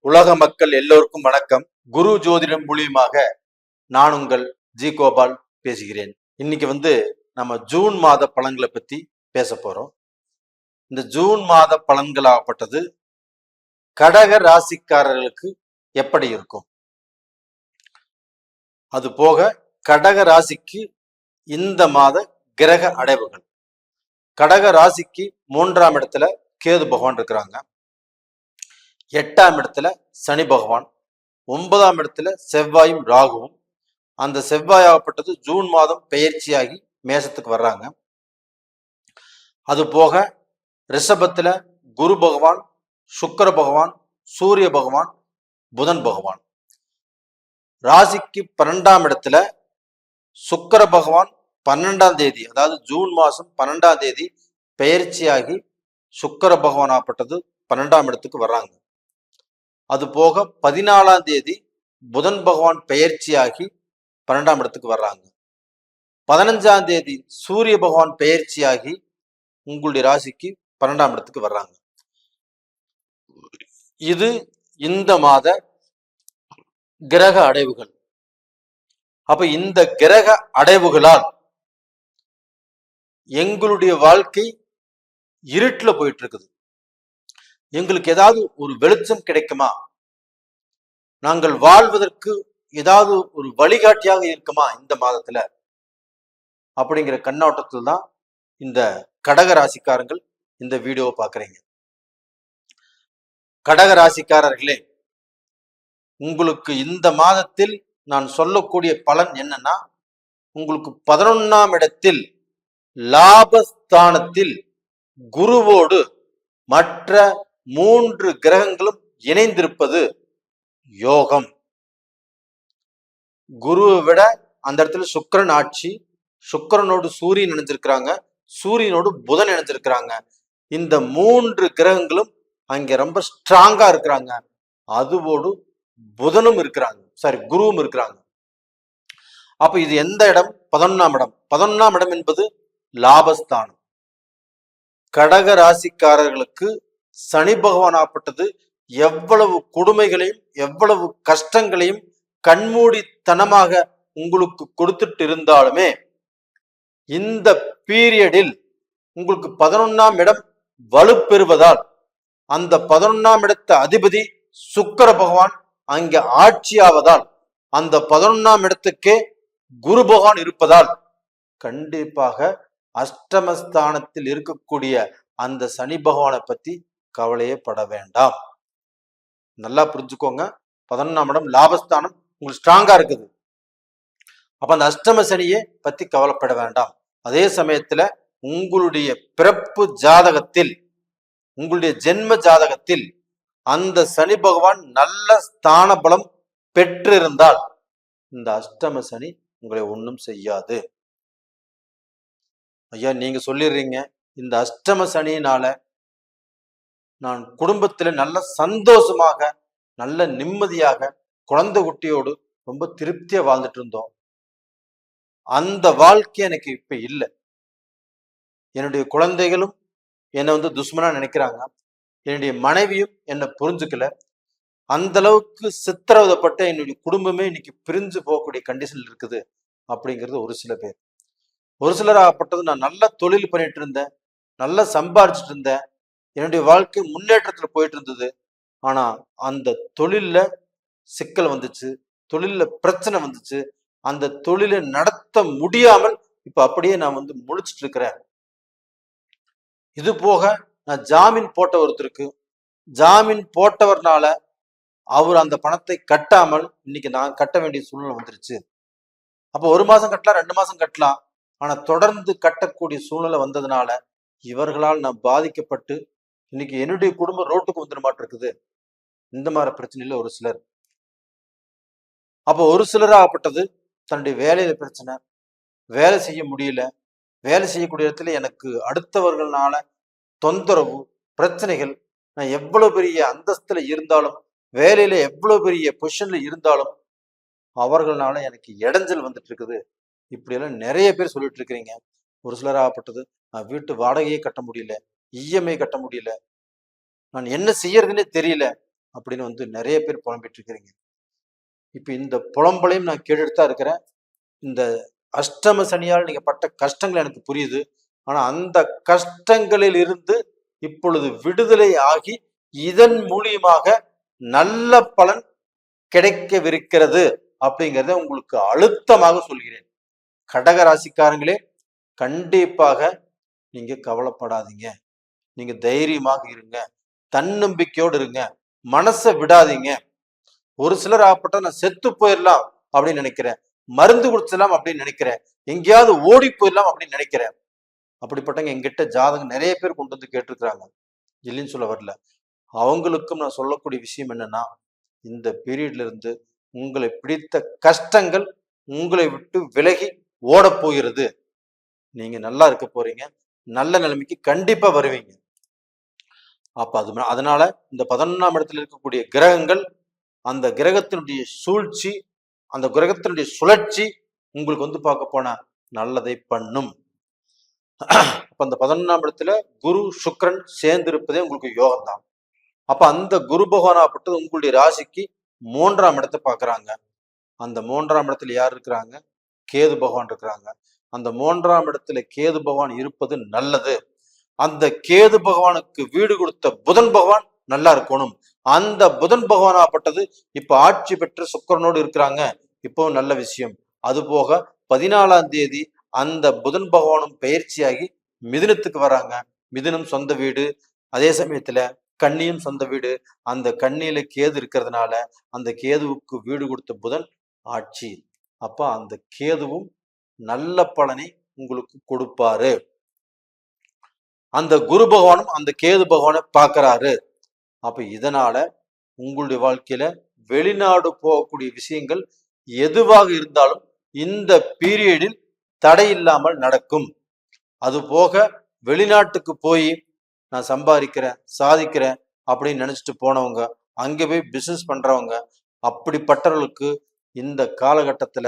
உலக மக்கள் எல்லோருக்கும் வணக்கம். குரு ஜோதிடம் மூலியமாக நான் உங்கள் ஜி கோபால் பேசுகிறேன். இன்னைக்கு நம்ம ஜூன் மாத பலன்களை பத்தி பேச போறோம். இந்த ஜூன் மாத பலன்களாகப்பட்டது கடக ராசிக்காரர்களுக்கு எப்படி இருக்கும், அது போக கடக ராசிக்கு இந்த மாத கிரக அடைவுகள். கடக ராசிக்கு 3ஆம் இடத்துல கேது பகவான் இருக்கிறாங்க, 8ஆம் இடத்துல சனி பகவான், 9ஆம் இடத்துல செவ்வாயும் ராகுவும். அந்த செவ்வாயாகப்பட்டது ஜூன் மாதம் பெயர்ச்சியாகி மேசத்துக்கு வர்றாங்க. அது போக ரிஷபத்துல குரு பகவான், சுக்கிர பகவான், சூரிய பகவான், புதன் பகவான். ராசிக்கு 12ஆம் இடத்துல சுக்கிர பகவான் 12ஆம் தேதி, அதாவது ஜூன் மாசம் 12ஆம் தேதி பெயர்ச்சியாகி சுக்கிர பகவான் ஆகப்பட்டது 12ஆம் இடத்துக்கு வர்றாங்க. அது போக 14ஆம் தேதி புதன் பகவான் பெயர்ச்சியாகி 12ஆம் இடத்துக்கு வர்றாங்க. 15ஆம் தேதி சூரிய பகவான் பெயர்ச்சியாகி உங்களுடைய ராசிக்கு 12ஆம் இடத்துக்கு வர்றாங்க. இது இந்த மாத கிரக அடைவுகள். அப்ப இந்த கிரக அடைவுகளால் எங்களுடைய வாழ்க்கை இருட்டுல போயிட்டு இருக்குது. எங்களுக்கு ஏதாவது ஒரு வெளிச்சம் கிடைக்குமா, நாங்கள் வாழ்வதற்கு ஏதாவது ஒரு வழிகாட்டியாக இருக்குமா இந்த மாதத்துல, அப்படிங்கிற கண்ணோட்டத்தில் தான் இந்த கடக ராசிக்காரங்கள் இந்த வீடியோவை பார்க்குறீங்க. கடக ராசிக்காரர்களே, உங்களுக்கு இந்த மாதத்தில் நான் சொல்லக்கூடிய பலன் என்னன்னா, உங்களுக்கு 11ஆம் இடத்தில் லாபஸ்தானத்தில் குருவோடு மற்ற 3 கிரகங்களும் இணைந்திருப்பது யோகம். குருவை விட அந்த இடத்துல சுக்கிரன் ஆட்சி, சுக்கிரனோடு சூரியன் இணைஞ்சிருக்கிறாங்க, சூரியனோடு புதன் இணைஞ்சிருக்கிறாங்க. இந்த 3 கிரகங்களும் அங்க ரொம்ப ஸ்ட்ராங்கா இருக்கிறாங்க. அதுவோடு புதனும் இருக்கிறாங்க, குருவும் இருக்கிறாங்க. அப்ப இது எந்த இடம்? 11ஆம் இடம். 11ஆம் இடம் என்பது லாபஸ்தானம். கடக ராசிக்காரர்களுக்கு சனி பகவான் ஆப்பட்டது எவ்வளவு கொடுமைகளையும் எவ்வளவு கஷ்டங்களையும் கண்மூடித்தனமாக உங்களுக்கு கொடுத்துட்டு இருந்தாலுமே, இந்த பீரியடில் உங்களுக்கு 11ஆம் இடம் வலுப்பெறுவதால், அந்த 11ஆம் இடத்த அதிபதி சுக்கிர பகவான் அங்க ஆட்சியாவதால், அந்த 11ஆம் இடத்துக்கே குரு பகவான் இருப்பதால், கண்டிப்பாக அஷ்டமஸ்தானத்தில் இருக்கக்கூடிய அந்த சனி பகவானை பத்தி கவலையே பட வேண்டாம். நல்லா புரிஞ்சுக்கோங்க. 11ஆம் இடம் லாபஸ்தானம் உங்களுக்கு ஸ்ட்ராங்கா இருக்குது. அப்ப அந்த அஷ்டம சனியை பத்தி கவலைப்பட வேண்டாம். அதே சமயத்துல உங்களுடைய பிறப்பு ஜாதகத்தில், உங்களுடைய ஜென்ம ஜாதகத்தில் அந்த சனி பகவான் நல்ல ஸ்தான பலம் பெற்றிருந்தால் இந்த அஷ்டம சனி உங்களை ஒன்றும் செய்யாது. ஐயா, நீங்க சொல்லிடுறீங்க இந்த அஷ்டம சனியினால நான் குடும்பத்துல நல்ல சந்தோஷமாக, நல்ல நிம்மதியாக, குழந்தை குட்டியோடு ரொம்ப திருப்தியா வாழ்ந்துட்டு இருந்தோம். அந்த வாழ்க்கை எனக்கு இப்ப இல்லை. என்னுடைய குழந்தைகளும் என்னை துஷ்மனா நினைக்கிறாங்க, என்னுடைய மனைவியும் என்னை புரிஞ்சுக்கல. அந்த அளவுக்கு சித்திரவதைப்பட்ட என்னுடைய குடும்பமே இன்னைக்கு பிரிஞ்சு போகக்கூடிய கண்டிஷன் இருக்குது அப்படிங்கிறது ஒரு சில பேர். ஒரு சிலராகப்பட்டது நான் நல்ல தொழில் பண்ணிட்டு இருந்தேன், நல்லா சம்பாரிச்சுட்டு இருந்தேன், என்னுடைய வாழ்க்கை முன்னேற்றத்துல போயிட்டு இருந்தது. ஆனா அந்த தொழில்ல சிக்கல் வந்துச்சு, தொழில்ல பிரச்சனை வந்துச்சு, அந்த தொழிலை நடத்த முடியாமல் இப்ப அப்படியே நான் முழிச்சிட்டு இருக்கிறேன். இது போக நான் ஜாமீன் போட்ட ஒருத்தருக்கு, ஜாமீன் போட்டவர்னால அவர் அந்த பணத்தை கட்டாமல் இன்னைக்கு நான் கட்ட வேண்டிய சூழ்நிலை வந்துருச்சு. அப்ப 1 மாசம் கட்டலாம், 2 மாசம் கட்டலாம், ஆனா தொடர்ந்து கட்டக்கூடிய சூழ்நிலை வந்ததுனால இவர்களால் நான் பாதிக்கப்பட்டு இன்னைக்கு என்னுடைய குடும்பம் ரோட்டுக்கு வந்துட மாட்டிருக்குது. இந்த மாதிரி பிரச்சனையில ஒரு சிலர். அப்போ ஒரு சிலராகப்பட்டது தன்னுடைய வேலையில பிரச்சனை, வேலை செய்ய முடியல, வேலை செய்யக்கூடிய இடத்துல எனக்கு அடுத்தவர்களால தொந்தரவு, பிரச்சனைகள், நான் எவ்வளவு பெரிய அந்தஸ்துல இருந்தாலும், வேலையில எவ்வளவு பெரிய பொசிஷன்ல இருந்தாலும் அவர்களால எனக்கு இடைஞ்சல் வந்துட்டு இருக்குது. இப்படியெல்லாம் நிறைய பேர் சொல்லிட்டு இருக்கிறீங்க. ஒரு சிலராகப்பட்டது நான் வீட்டு வாடகையே கட்ட முடியல, இஎம்ஐ கட்ட முடியல, நான் என்ன செய்யறதுன்னே தெரியல அப்படின்னு வந்து நிறைய பேர் புலம்பிட்டு இருக்கிறீங்க. இப்ப இந்த புலம்பலையும் நான் கேட்டுட்டு தான் இருக்கிறேன். இந்த அஷ்டம சனியால் நீங்க பட்ட கஷ்டங்கள் எனக்கு புரியுது. ஆனா அந்த கஷ்டங்களில் இருந்து இப்பொழுது விடுதலை ஆகி இதன் மூலியமாக நல்ல பலன் கிடைக்கவிருக்கிறது அப்படிங்கிறத உங்களுக்கு அழுத்தமாக சொல்கிறேன். கடக ராசிக்காரங்களே, கண்டிப்பாக நீங்க கவலைப்படாதீங்க. நீங்க தைரியமாக இருங்க, தன்னம்பிக்கையோடு இருங்க, மனசை விடாதீங்க. ஒரு சிலர் ஆப்பட்டா நான் செத்து போயிடலாம் அப்படின்னு நினைக்கிறேன், மருந்து குடிச்சிடலாம் அப்படின்னு நினைக்கிறேன், எங்கேயாவது ஓடி போயிடலாம் அப்படின்னு நினைக்கிறேன். அப்படிப்பட்டவங்க எங்கிட்ட ஜாதகம் நிறைய பேர் கொண்டு வந்து கேட்டிருக்கிறாங்க, இல்லைன்னு சொல்ல வரல. அவங்களுக்கும் நான் சொல்லக்கூடிய விஷயம் என்னன்னா, இந்த பீரியட்ல இருந்து உங்களை பிடித்த கஷ்டங்கள் உங்களை விட்டு விலகி ஓட போகிறது. நீங்க நல்லா இருக்க போறீங்க, நல்ல நிலைமைக்கு கண்டிப்பா வருவீங்க. அப்ப அதனால இந்த 11ஆம் இடத்துல இருக்கக்கூடிய கிரகங்கள், அந்த கிரகத்தினுடைய சூழ்ச்சி, அந்த கிரகத்தினுடைய சுழற்சி உங்களுக்கு வந்து பார்க்க போனா நல்லதை பண்ணும். அப்ப அந்த 11ஆம் இடத்துல குரு சுக்கிரன் சேர்ந்து இருப்பதே உங்களுக்கு யோகம் தான். அப்ப அந்த குரு பகவானாப்பட்டது உங்களுடைய ராசிக்கு 3ஆம் இடத்தை பார்க்கறாங்க. அந்த 3ஆம் இடத்துல யார் இருக்கிறாங்க? கேது பகவான் இருக்கிறாங்க. அந்த 3ஆம் இடத்துல கேது பகவான் இருப்பது நல்லது. அந்த கேது பகவானுக்கு வீடு கொடுத்த புதன் பகவான் நல்லா இருக்கணும். அந்த புதன் பகவானாப்பட்டது இப்ப ஆட்சி பெற்ற சுக்கிரனோடு இருக்கிறாங்க. இப்போ நல்ல விஷயம். அது போக 14ஆம் தேதி அந்த புதன் பகவானும் பயிற்சியாகி மிதுனத்துக்கு வராங்க. மிதுனம் சொந்த வீடு, அதே சமயத்துல கன்னியும் சொந்த வீடு. அந்த கன்னியில கேது இருக்கிறதுனால அந்த கேதுவுக்கு வீடு கொடுத்த புதன் ஆட்சி. அப்ப அந்த கேதுவும் நல்ல பலனை உங்களுக்கு கொடுப்பாரு. அந்த குரு பகவானும் அந்த கேது பகவானை பார்க்கிறாரு. அப்ப இதனால உங்களுடைய வாழ்க்கையில வெளிநாடு போகக்கூடிய விஷயங்கள் எதுவாக இருந்தாலும் இந்த பீரியடில் தடை இல்லாமல் நடக்கும். அது போக வெளிநாட்டுக்கு போய் நான் சம்பாதிக்கிறேன், சாதிக்கிறேன் அப்படின்னு நினைச்சிட்டு போனவங்க, அங்க போய் பிசினஸ் பண்றவங்க, அப்படிப்பட்டவர்களுக்கு இந்த காலகட்டத்துல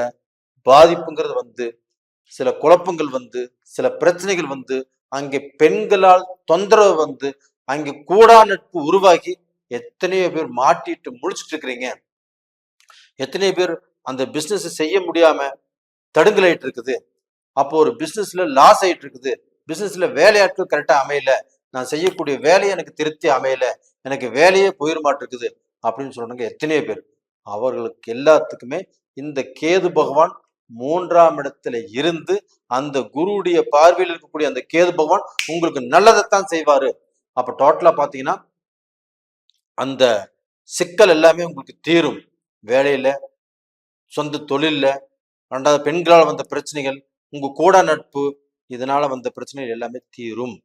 பாதிப்புங்கிறது வந்து, சில குழப்பங்கள் வந்து, சில பிரச்சனைகள் வந்து, அங்கே பெண்களால் தொந்தரவு வந்து, அங்கே கூடா நட்பு உருவாகி எத்தனையோ பேர் மாட்டிட்டு முழிச்சிட்டு இருக்கிறீங்க. எத்தனையோ பேர் அந்த பிசினஸ் செய்ய முடியாம தடுங்கலாயிட்டு இருக்குது. அப்போ ஒரு பிசினஸ்ல லாஸ் ஆயிட்டு இருக்குது. பிசினஸ்ல வேலையாட்கள் கரெக்டா அமையல, நான் செய்யக்கூடிய வேலையை எனக்கு திருப்தி அமையல, எனக்கு வேலையே போயிட மாட்டிருக்குது அப்படின்னு சொல்றாங்க எத்தனையோ பேர். அவர்களுக்கு எல்லாத்துக்குமே இந்த கேது பகவான் 3ஆம் இடத்துல இருந்து அந்த குருவுடைய பார்வையில் இருக்கக்கூடிய அந்த கேது பகவான் உங்களுக்கு நல்லதைத்தான் செய்வாரு. அப்ப டோட்டலா பாத்தீங்கன்னா அந்த சிக்கல் எல்லாமே உங்களுக்கு தீரும். வேலையில, சொந்த தொழில்ல, ரெண்டாவது பெண்களால் வந்த பிரச்சனைகள், உங்க கூட நட்பு, இதனால வந்த பிரச்சனைகள் எல்லாமே தீரும்.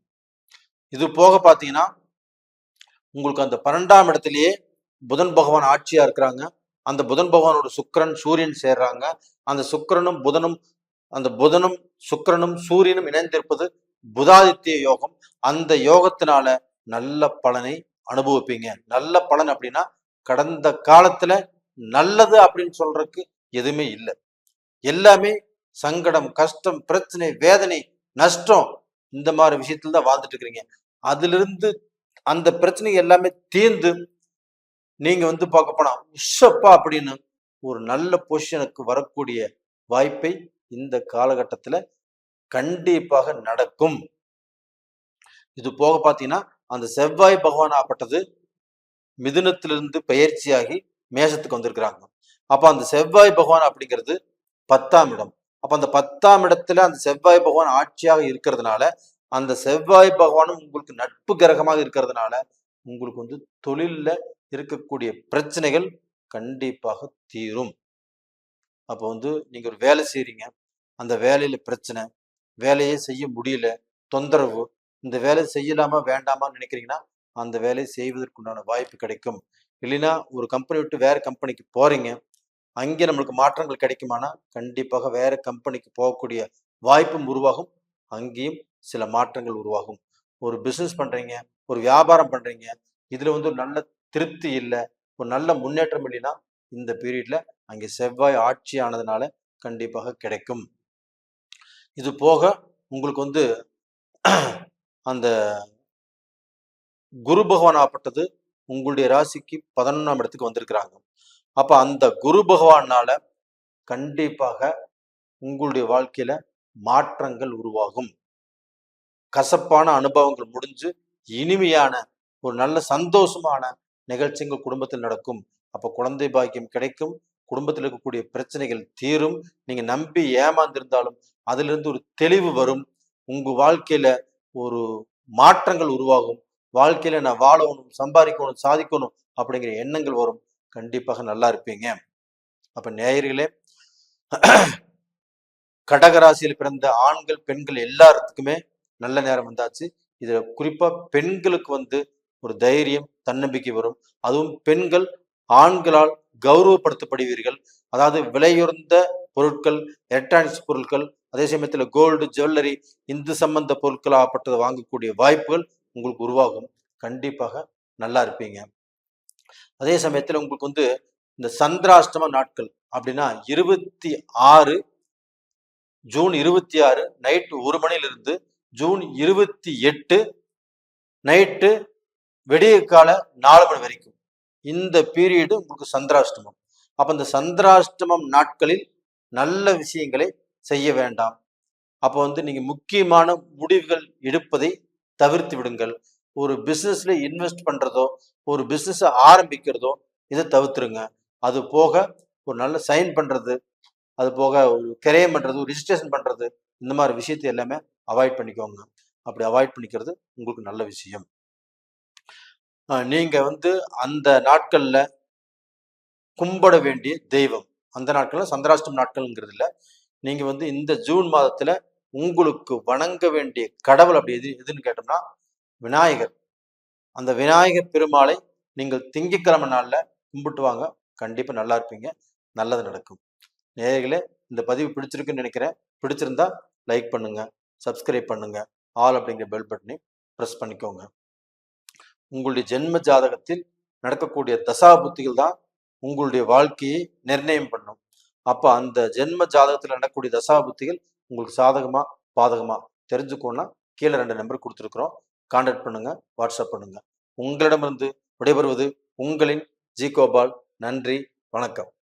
இது போக பாத்தீங்கன்னா உங்களுக்கு அந்த 12ஆம் இடத்திலேயே புதன் பகவான் ஆட்சியா இருக்கிறாங்க. அந்த புதன் பகவானோட சுக்கிரன் சூரியன் சேர்றாங்க. அந்த சுக்கிரனும் புதனும், அந்த புதனும் சுக்கிரனும் சூரியனும் இணைந்திருப்பது புதாதித்ய யோகம். அந்த யோகத்தினால நல்ல பலனை அனுபவிப்பீங்க. நல்ல பலன் அப்படின்னா கடந்த காலத்துல நல்லது அப்படின்னு சொல்றதுக்கு எதுவுமே இல்லை. எல்லாமே சங்கடம், கஷ்டம், பிரச்சனை, வேதனை, நஷ்டம், இந்த மாதிரி விஷயத்துல தான் வாழ்ந்துட்டு இருக்கிறீங்க. அதுல இருந்து அந்த பிரச்சனை எல்லாமே தீர்ந்து நீங்க வந்து பார்க்க போனா உஷப்பா அப்படின்னு ஒரு நல்ல பொசிஷனுக்கு வரக்கூடிய வாய்ப்பை இந்த காலகட்டத்துல கண்டிப்பாக நடக்கும். இது போக பாத்தீங்கன்னா அந்த செவ்வாய் பகவான் ஆப்பட்டது மிதுனத்திலிருந்து பயிற்சியாகி மேஷத்துக்கு வந்திருக்கிறாங்க. அப்ப அந்த செவ்வாய் பகவான் அப்படிங்கிறது 10ஆம் இடம். அப்ப அந்த 10ஆம் இடத்துல அந்த செவ்வாய் பகவான் ஆட்சியாக இருக்கிறதுனால, அந்த செவ்வாய் பகவானும் உங்களுக்கு நட்பு கிரகமாக இருக்கிறதுனால உங்களுக்கு வந்து தொழில்ல இருக்கக்கூடிய பிரச்சனைகள் கண்டிப்பாக தீரும். அப்போ வந்து நீங்க ஒரு வேலை செய்றீங்க, அந்த வேலையில பிரச்சனை, வேலையே செய்ய முடியல, தொந்தரவு, இந்த வேலை செய்யலாமா வேண்டாமான்னு நினைக்கிறீங்கன்னா அந்த வேலையை செய்வதற்குண்டான வாய்ப்பு கிடைக்கும். இல்லைன்னா ஒரு கம்பெனி விட்டு வேற கம்பெனிக்கு போறீங்க, அங்கே நம்மளுக்கு மாற்றங்கள் கிடைக்குமானா கண்டிப்பாக வேற கம்பெனிக்கு போகக்கூடிய வாய்ப்பும் உருவாகும். அங்கேயும் சில மாற்றங்கள் உருவாகும். ஒரு பிசினஸ் பண்றீங்க, ஒரு வியாபாரம் பண்றீங்க, இதுல வந்து ஒரு நல்ல திருப்தி இல்லை, ஒரு நல்ல முன்னேற்றம் இல்லைன்னா இந்த பீரியட்ல அங்கே செவ்வாய் ஆட்சி ஆனதுனால கண்டிப்பாக கிடைக்கும். இது போக உங்களுக்கு வந்து அந்த குரு பகவான் ஆப்பட்டது உங்களுடைய ராசிக்கு 11ஆம் இடத்துக்கு வந்திருக்கிறாங்க. அப்ப அந்த குரு பகவானால கண்டிப்பாக உங்களுடைய வாழ்க்கையில மாற்றங்கள் உருவாகும். கசப்பான அனுபவங்கள் முடிஞ்சு இனிமையான ஒரு நல்ல சந்தோஷமான நிகழ்ச்சிகள் குடும்பத்தில் நடக்கும். அப்ப குழந்தை பாக்கியம் கிடைக்கும். குடும்பத்தில் இருக்கக்கூடிய பிரச்சனைகள் தீரும். நீங்க நம்பி ஏமாந்திருந்தாலும் அதிலிருந்து ஒரு தெளிவு வரும். உங்க வாழ்க்கையில ஒரு மாற்றங்கள் உருவாகும். வாழ்க்கையில நான் வாழணும், சம்பாதிக்கணும், சாதிக்கணும் அப்படிங்கிற எண்ணங்கள் வரும். கண்டிப்பாக நல்லா இருப்பீங்க. அப்ப நேயர்களே, கடகராசியில் பிறந்த ஆண்கள் பெண்கள் எல்லாத்துக்குமே நல்ல நேரம் வந்தாச்சு. இதுல குறிப்பா பெண்களுக்கு ஒரு தைரியம் தன்னம்பிக்கை வரும். அதுவும் பெண்கள் ஆண்களால் கௌரவப்படுத்தப்படுவீர்கள். அதாவது விலையுறந்த பொருட்கள், எலக்ட்ரானிக்ஸ் பொருட்கள், அதே சமயத்துல கோல்டு, ஜுவல்லரி, இந்து சம்பந்த பொருட்கள் ஆகப்பட்டதை வாங்கக்கூடிய வாய்ப்புகள் உங்களுக்கு உருவாகும். கண்டிப்பாக நல்லா இருப்பீங்க. அதே சமயத்துல உங்களுக்கு இந்த சந்திராஷ்டம நாட்கள் அப்படின்னா 26 ஜூன் 26 நைட்டு 1 மணிலிருந்து ஜூன் 28 நைட்டு விடிய கால 4 மணி வரைக்கும் இந்த பீரியடு உங்களுக்கு சந்திராஷ்டமம். அப்ப இந்த சந்திராஷ்டமம் நாட்களில் நல்ல விஷயங்களை செய்ய வேண்டாம். அப்போ நீங்க முக்கியமான முடிவுகள் எடுப்பதை தவிர்த்து விடுங்கள். ஒரு பிசினஸ்ல இன்வெஸ்ட் பண்றதோ, ஒரு பிசினஸ் ஆரம்பிக்கிறதோ இதை தவிர்த்துருங்க. அது போக ஒரு நல்ல சைன் பண்றது, அது போக ஒரு கிரையம் பண்றது, ரிஜிஸ்ட்ரேஷன் பண்றது, இந்த மாதிரி விஷயத்தை எல்லாமே அவாய்ட் பண்ணிக்கோங்க. அப்படி அவாய்ட் பண்ணிக்கிறது உங்களுக்கு நல்ல விஷயம். நீங்க அந்த நாட்கள்ல கும்பிட வேண்டிய தெய்வம், அந்த நாட்கள்ல சந்திராஷ்டம் நாட்கள்ங்கிறது இல்லை, நீங்க இந்த ஜூன் மாதத்துல உங்களுக்கு வணங்க வேண்டிய கடவுள் அப்படி எதுன்னு கேட்டோம்னா விநாயகர். அந்த விநாயகர் பெருமாளை நீங்கள் திங்கட்கிழமை நாள்ல கும்பிட்டு வாங்க. கண்டிப்பா நல்லா இருப்பீங்க. நல்லது நடக்கும். நேயர்களே, இந்த பதிவு பிடிச்சிருக்குன்னு நினைக்கிறேன். பிடிச்சிருந்தா லைக் பண்ணுங்க, சப்ஸ்கிரைப் பண்ணுங்க, ஆல் அப்படிங்கிற பெல் பட்டனை ப்ரெஸ் பண்ணிக்கோங்க. உங்களுடைய ஜென்ம ஜாதகத்தில் நடக்கக்கூடிய தசாபுத்திகள் தான் உங்களுடைய வாழ்க்கையை நிர்ணயம் பண்ணும். அப்ப அந்த ஜென்ம ஜாதகத்தில் நடக்கக்கூடிய தசாபுத்திகள் உங்களுக்கு சாதகமா பாதகமா தெரிஞ்சுக்கோன்னா கீழே 2 நம்பர் கொடுத்துருக்குறோம். கான்டாக்ட் பண்ணுங்க, வாட்ஸ்அப் பண்ணுங்க. உங்களிடமிருந்து விடைபெறுவது உங்களின் ஜி கோபால். நன்றி, வணக்கம்.